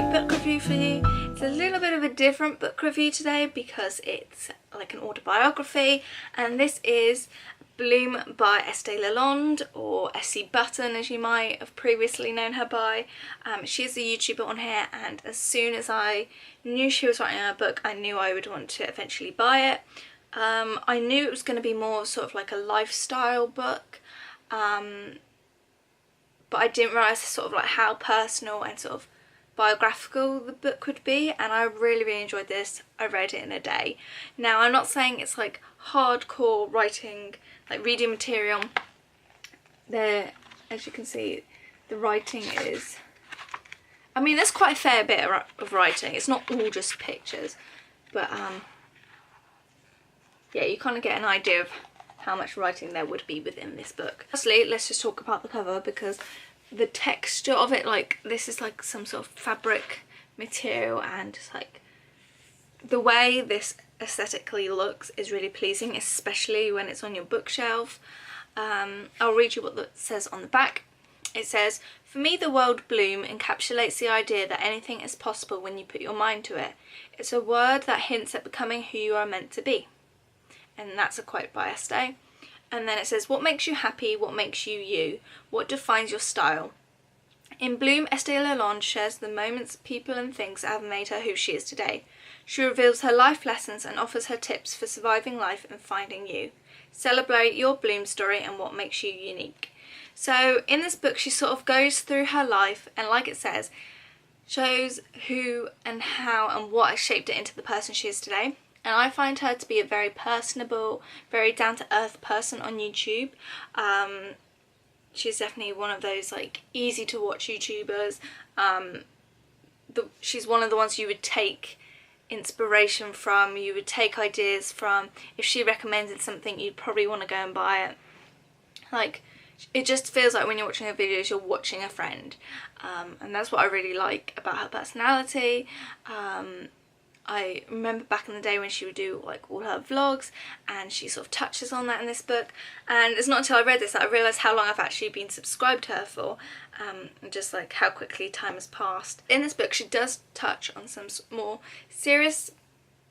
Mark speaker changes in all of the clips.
Speaker 1: a book review for you. It's a little bit of a different book review today because it's like an autobiography, and this is Bloom by Estee Lalonde, or Essie Button as you might have previously known her by. She's a YouTuber on here, and as soon as I knew she was writing a book, I knew I would want to eventually buy it. I knew it was going to be more sort of like a lifestyle book, but I didn't realise sort of like how personal and sort of biographical the book would be, and I really enjoyed this. I read it in a day. Now, I'm not saying it's like hardcore writing, like reading material. There, as you can see, the writing is, I mean, there's quite a fair bit of writing. It's not all just pictures, but yeah, you kind of get an idea of how much writing there would be within this book. Firstly, let's just talk about the cover, because the texture of it, like this is like some sort of fabric material, and just like the way this aesthetically looks is really pleasing, especially when it's on your bookshelf. I'll read you what it says on the back. It says, "For me, the word bloom encapsulates the idea that anything is possible when you put your mind to it. It's a word that hints at becoming who you are meant to be." And that's a quote by Estee. And then it says, "What makes you happy? What makes you you? What defines your style?" In Bloom, Estee Lalonde shares the moments, people and things that have made her who she is today. She reveals her life lessons and offers her tips for surviving life and finding you. Celebrate your Bloom story and what makes you unique. So in this book, she sort of goes through her life, and like it says, shows who and how and what has shaped it into the person she is today. And I find her to be a very personable, very down-to-earth person on YouTube. She's definitely one of those like easy to watch YouTubers. She's one of the ones you would take inspiration from, you would take ideas from. If she recommended something, you'd probably want to go and buy it. Like, it just feels like when you're watching her videos, you're watching a friend. And that's what I really like about her personality. I remember back in the day when she would do like all her vlogs, and she sort of touches on that in this book. And it's not until I read this that I realised how long I've actually been subscribed to her for, and just like how quickly time has passed. In this book, she does touch on some more serious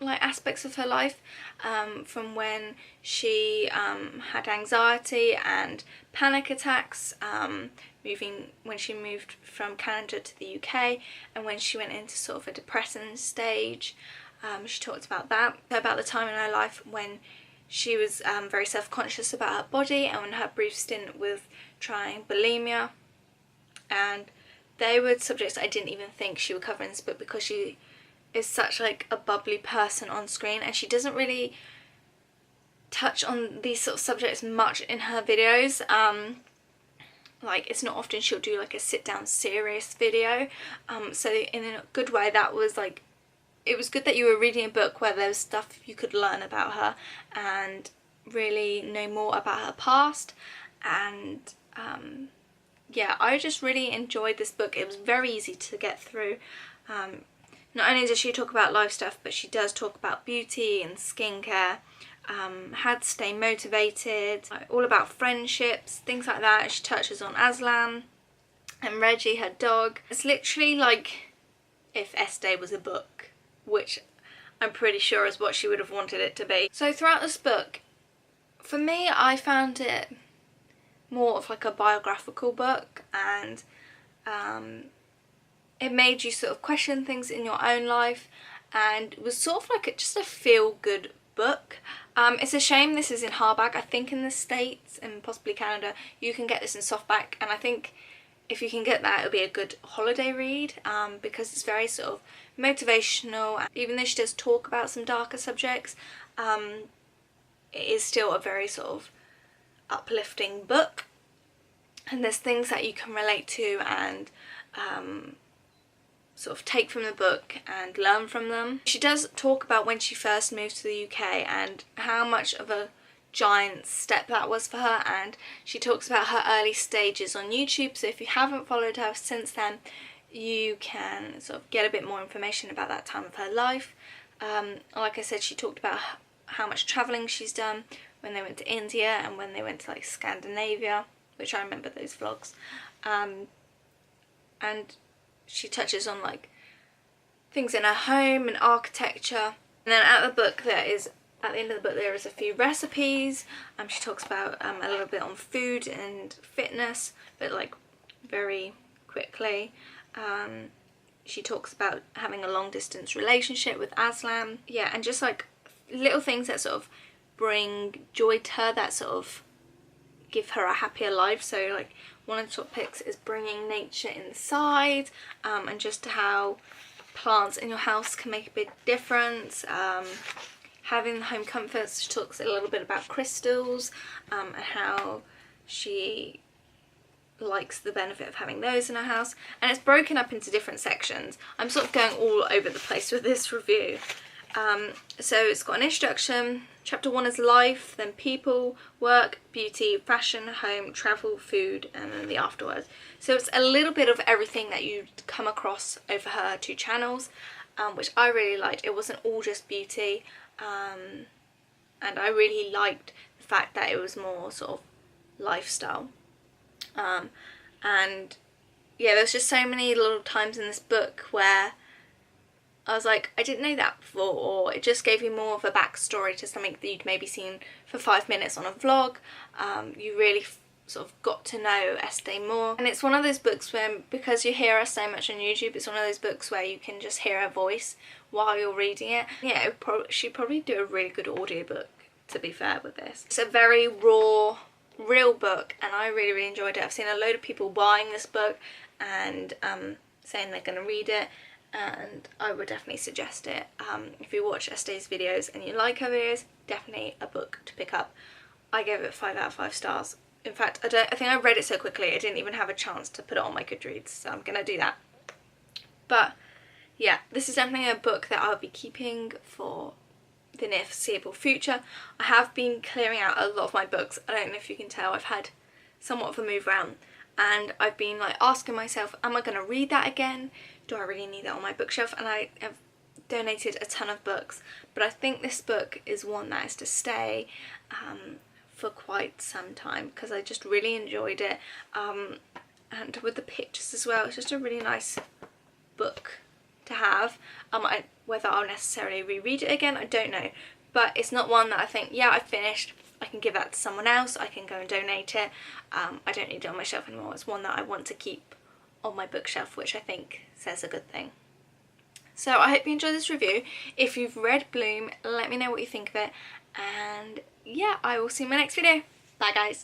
Speaker 1: like aspects of her life, from when she had anxiety and panic attacks, when she moved from Canada to the UK, and when she went into sort of a depressing stage. She talked about that, about the time in her life when she was very self-conscious about her body, and when her brief stint with trying bulimia. And they were subjects I didn't even think she would cover in this book, because she is such like a bubbly person on screen, and she doesn't really touch on these sort of subjects much in her videos. Like, it's not often she'll do like a sit down serious video, so in a good way, that was like, it was good that you were reading a book where there was stuff you could learn about her and really know more about her past. And yeah, I just really enjoyed this book. It was very easy to get through. Not only does she talk about life stuff, but she does talk about beauty and skincare, how to stay motivated, all about friendships, things like that. She touches on Aslan and Reggie, her dog. It's literally like if Estee was a book, which I'm pretty sure is what she would have wanted it to be. So throughout this book, for me, I found it more of like a biographical book, and it made you sort of question things in your own life, and it was sort of like just a feel-good book. It's a shame this is in hardback. I think in the States and possibly Canada you can get this in softback, and I think if you can get that, it'll be a good holiday read, because it's very sort of motivational. Even though she does talk about some darker subjects, it is still a very sort of uplifting book, and there's things that you can relate to and sort of take from the book and learn from them. She does talk about when she first moved to the UK and how much of a giant step that was for her, and she talks about her early stages on YouTube, so if you haven't followed her since then, you can sort of get a bit more information about that time of her life. Like I said, she talked about how much travelling she's done when they went to India and when they went to like Scandinavia, which I remember those vlogs. And she touches on like things in her home and architecture. And then at the end of the book there is a few recipes. She talks about a little bit on food and fitness, but like very quickly. She talks about having a long distance relationship with Aslam. Yeah, and just like little things that sort of bring joy to her, that sort of give her a happier life. So like one of the topics is bringing nature inside, and just how plants in your house can make a big difference. Having home comforts. She talks a little bit about crystals, and how she likes the benefit of having those in her house, and it's broken up into different sections. I'm sort of going all over the place with this review. So it's got an introduction. Chapter 1 is life, then people, work, beauty, fashion, home, travel, food, and then the afterwards. So it's a little bit of everything that you'd come across over her 2 channels, which I really liked. It wasn't all just beauty, and I really liked the fact that it was more sort of lifestyle. And yeah, there's just so many little times in this book where I was like, I didn't know that before, or it just gave you more of a backstory to something that you'd maybe seen for 5 minutes on a vlog. You really sort of got to know Estee more. And it's one of those books where, because you hear her so much on YouTube, it's one of those books where you can just hear her voice while you're reading it. Yeah, she'd probably do a really good audiobook, to be fair, with this. It's a very raw, real book, and I really enjoyed it. I've seen a load of people buying this book and saying they're going to read it, and I would definitely suggest it. If you watch Estee's videos and you like her videos, definitely a book to pick up. I gave it 5 out of 5 stars. In fact, I think I read it so quickly I didn't even have a chance to put it on my Goodreads, so I'm going to do that. But yeah, this is definitely a book that I'll be keeping for the near foreseeable future. I have been clearing out a lot of my books. I don't know if you can tell, I've had somewhat of a move around, and I've been like asking myself, am I going to read that again? Do I really need that on my bookshelf? And I have donated a ton of books, but I think this book is one that is to stay for quite some time, because I just really enjoyed it, and with the pictures as well. It's just a really nice book to have. Whether I'll necessarily reread it again, I don't know, but it's not one that I think, yeah, I've finished, I can give that to someone else, I can go and donate it. I don't need it on my shelf anymore. It's one that I want to keep on my bookshelf, which I think says a good thing. So I hope you enjoyed this review. If you've read Bloom, let me know what you think of it, and yeah, I will see you in my next video. Bye guys.